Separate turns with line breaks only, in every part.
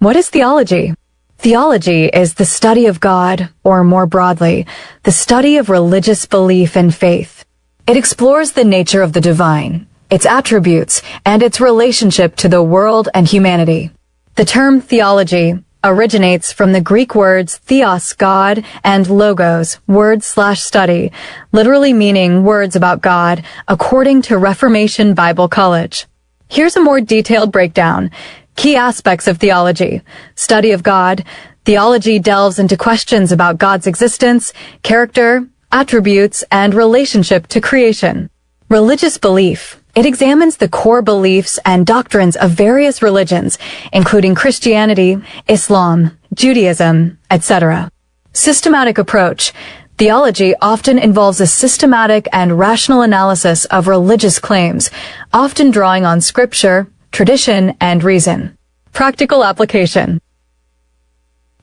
What is theology? Theology is the study of God, or more broadly, the study of religious belief and faith. It explores the nature of the divine, its attributes, and its relationship to the world and humanity. The term theology originates from the Greek words theos, God, and logos, word/study, literally meaning words about God, according to Reformation Bible College. Here's a more detailed breakdown. Key aspects of theology. Study of God. Theology delves into questions about God's existence, character, attributes, and relationship to creation. Religious belief. It examines the core beliefs and doctrines of various religions, including Christianity, Islam, Judaism, etc. Systematic approach. Theology often involves a systematic and rational analysis of religious claims, often drawing on scripture, tradition, and reason. Practical application.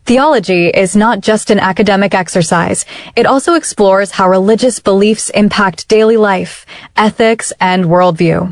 Theology is not just an academic exercise. It also explores how religious beliefs impact daily life, ethics, and worldview.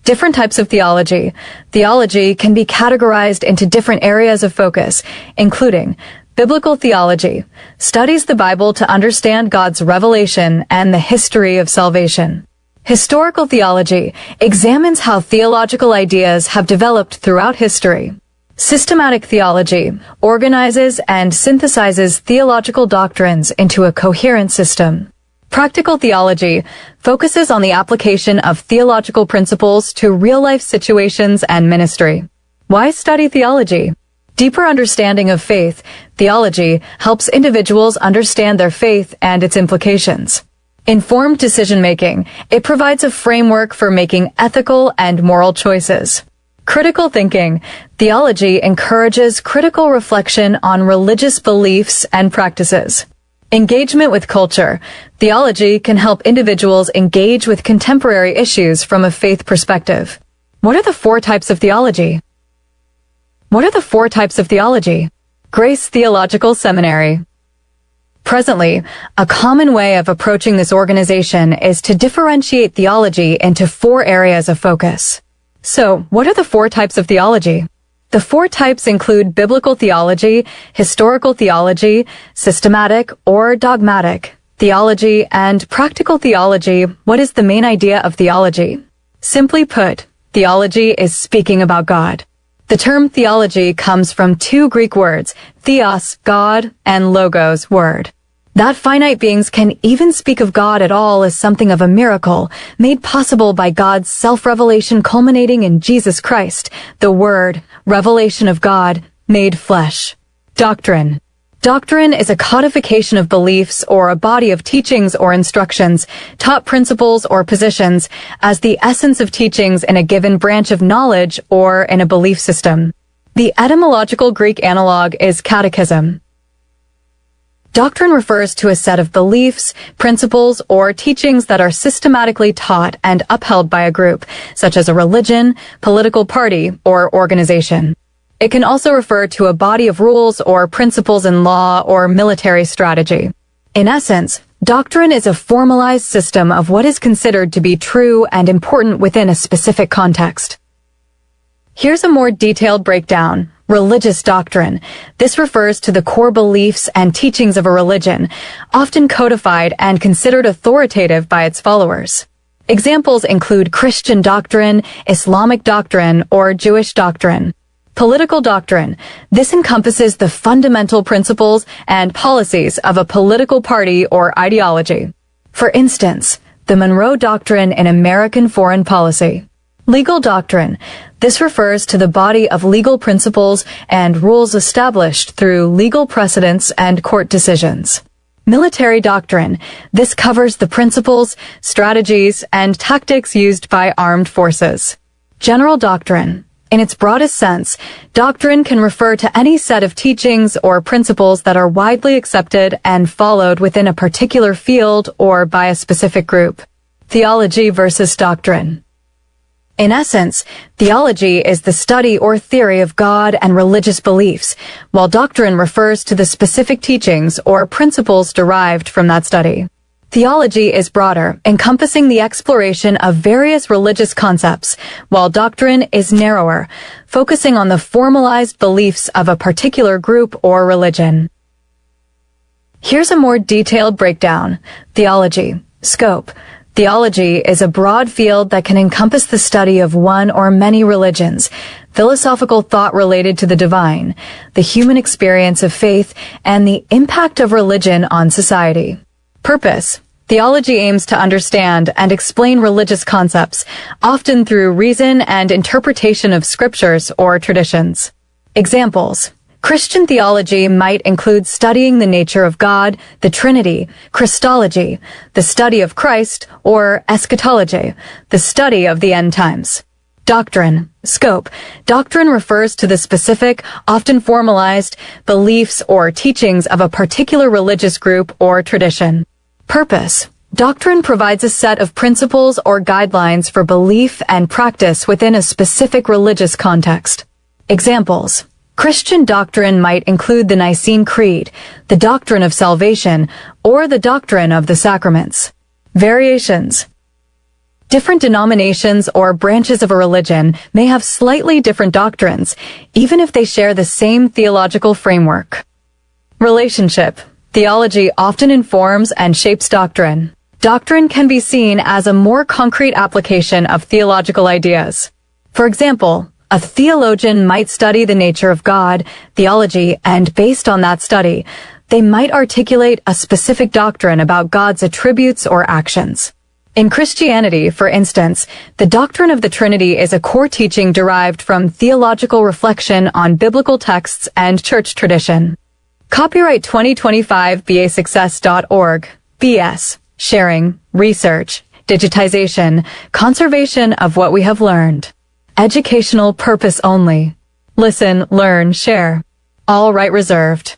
Different types of theology. Theology can be categorized into different areas of focus, including biblical theology, studies the Bible to understand God's revelation and the history of salvation. Historical theology examines how theological ideas have developed throughout history. Systematic theology organizes and synthesizes theological doctrines into a coherent system. Practical theology focuses on the application of theological principles to real-life situations and ministry. Why study theology? Deeper understanding of faith. Theology helps individuals understand their faith and its implications. Informed decision-making. It provides a framework for making ethical and moral choices. Critical thinking. Theology encourages critical reflection on religious beliefs and practices. Engagement with culture. Theology can help individuals engage with contemporary issues from a faith perspective. What are the 4 types of theology? Grace Theological Seminary. Presently, a common way of approaching this organization is to differentiate theology into 4 areas of focus. So, what are the 4 types of theology? The 4 types include biblical theology, historical theology, systematic or dogmatic theology, and practical theology. What is the main idea of theology? Simply put, theology is speaking about God. The term theology comes from 2 Greek words, theos, God, and logos, word. That finite beings can even speak of God at all is something of a miracle, made possible by God's self-revelation culminating in Jesus Christ, the Word, revelation of God, made flesh. Doctrine. Doctrine is a codification of beliefs or a body of teachings or instructions, taught principles or positions, as the essence of teachings in a given branch of knowledge or in a belief system. The etymological Greek analog is catechism. Doctrine refers to a set of beliefs, principles, or teachings that are systematically taught and upheld by a group, such as a religion, political party, or organization. It can also refer to a body of rules or principles in law or military strategy. In essence, doctrine is a formalized system of what is considered to be true and important within a specific context. Here's a more detailed breakdown. Religious doctrine. This refers to the core beliefs and teachings of a religion, often codified and considered authoritative by its followers. Examples include Christian doctrine, Islamic doctrine, or Jewish doctrine. Political doctrine. This encompasses the fundamental principles and policies of a political party or ideology. For instance, the Monroe Doctrine in American foreign policy. Legal doctrine. This refers to the body of legal principles and rules established through legal precedents and court decisions. Military doctrine. This covers the principles, strategies, and tactics used by armed forces. General doctrine. In its broadest sense, doctrine can refer to any set of teachings or principles that are widely accepted and followed within a particular field or by a specific group. Theology versus doctrine. In essence, theology is the study or theory of God and religious beliefs, while doctrine refers to the specific teachings or principles derived from that study. Theology is broader, encompassing the exploration of various religious concepts, while doctrine is narrower, focusing on the formalized beliefs of a particular group or religion. Here's a more detailed breakdown. Theology. Scope. Theology is a broad field that can encompass the study of one or many religions, philosophical thought related to the divine, the human experience of faith, and the impact of religion on society. Purpose. Theology aims to understand and explain religious concepts, often through reason and interpretation of scriptures or traditions. Examples. Christian theology might include studying the nature of God, the Trinity, Christology, the study of Christ, or eschatology, the study of the end times. Doctrine. Scope. Doctrine refers to the specific, often formalized, beliefs or teachings of a particular religious group or tradition. Purpose. Doctrine provides a set of principles or guidelines for belief and practice within a specific religious context. Examples. Christian doctrine might include the Nicene Creed, the doctrine of salvation, or the doctrine of the sacraments. Variations. Different denominations or branches of a religion may have slightly different doctrines, even if they share the same theological framework. Relationship. Theology often informs and shapes doctrine. Doctrine can be seen as a more concrete application of theological ideas. For example, a theologian might study the nature of God, theology, and based on that study, they might articulate a specific doctrine about God's attributes or actions. In Christianity, for instance, the doctrine of the Trinity is a core teaching derived from theological reflection on biblical texts and church tradition. Copyright 2025 BASuccess.org. BS. Sharing, research, digitization, conservation of what we have learned. Educational purpose only. Listen, learn, share. All right reserved.